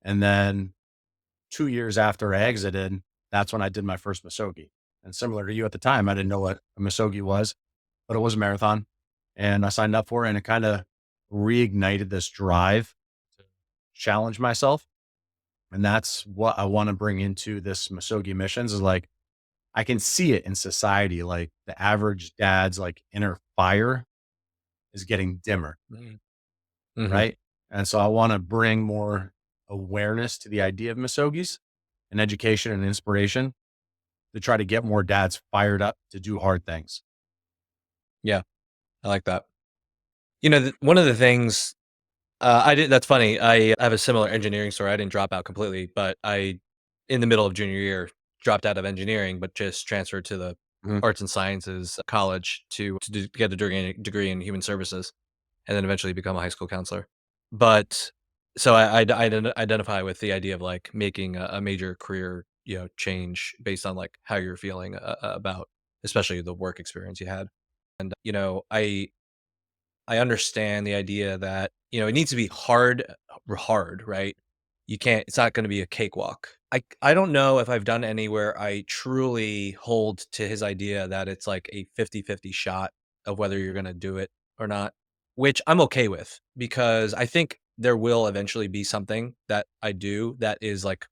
And then 2 years after I exited, that's when I did my first misogi. And similar to you at the time, I didn't know what a misogi was, but it was a marathon and I signed up for it and it kind of reignited this drive to challenge myself. And that's what I want to bring into this misogi missions is like, I can see it in society. Like the average dad's like inner fire is getting dimmer, Mm. Mhm. right? And so I want to bring more awareness to the idea of misogis and education and inspiration to try to get more dads fired up to do hard things. Yeah, I like that. One of the things I did that's funny. I have a similar engineering story. I didn't drop out completely, but in the middle of junior year, dropped out of engineering, but just transferred to the Mhm. arts and sciences college to get a degree in human services, and then eventually become a high school counselor. But so identify with the idea of like making a major career, change based on like how you're feeling about, especially the work experience you had. And I understand the idea that, it needs to be hard, right? It's not going to be a cakewalk. I don't know if I've done any where I truly hold to his idea that it's like a 50-50 shot of whether you're going to do it or not, which I'm okay with because I think there will eventually be something that I do that is like,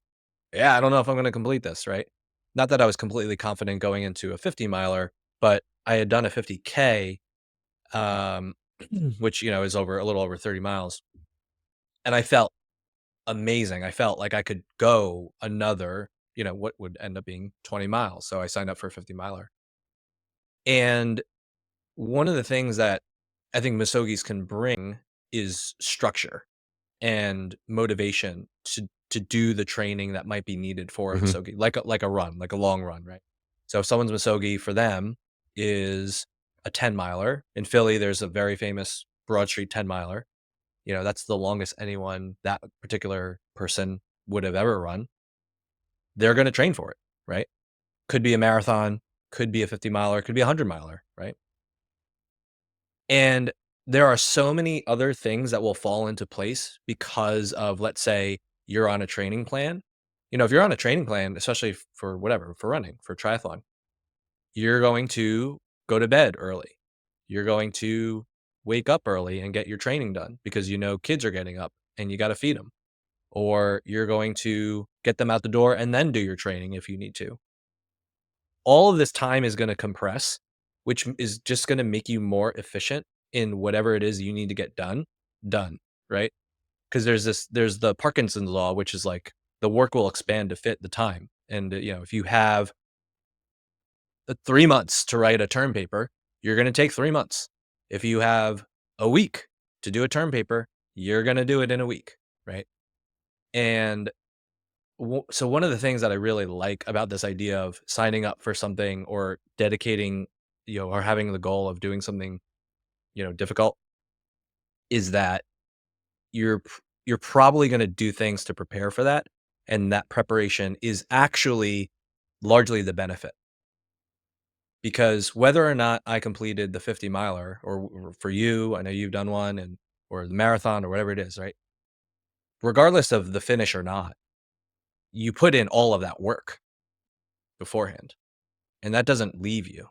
yeah, I don't know if I'm going to complete this, right? Not that I was completely confident going into a 50 miler, but I had done a 50K, um, which, is over a little over 30 miles. And I felt amazing. I felt like I could go another, what would end up being 20 miles. So I signed up for a 50 miler. And one of the things that I think Misogis can bring is structure and motivation to do the training that might be needed for a Mhm. Misogi, like a run, like a long run, right? So if someone's Misogi for them is a 10 miler in Philly, there's a very famous Broad Street 10 miler. That's the longest anyone that particular person would have ever run. They're going to train for it, right? Could be a marathon, could be a 50 miler, could be a 100 miler, right? And there are so many other things that will fall into place because of, let's say, you're on a training plan. If you're on a training plan, especially for whatever, for running, for triathlon, you're going to go to bed early. You're going to wake up early and get your training done because kids are getting up and you got to feed them. Or you're going to get them out the door and then do your training if you need to. All of this time is going to compress, which is just going to make you more efficient in whatever it is you need to get done, right? Because there's the Parkinson's law, which is like the work will expand to fit the time. And if you have 3 months to write a term paper, you're going to take 3 months. If you have a week to do a term paper, you're going to do it in a week, right? And so one of the things that I really like about this idea of signing up for something or dedicating, or having the goal of doing something, difficult is that you're probably going to do things to prepare for that, and that preparation is actually largely the benefit. Because whether or not I completed the 50 miler or for you, I know you've done one and or the marathon or whatever it is, right? Regardless of the finish or not, you put in all of that work beforehand. And that doesn't leave you.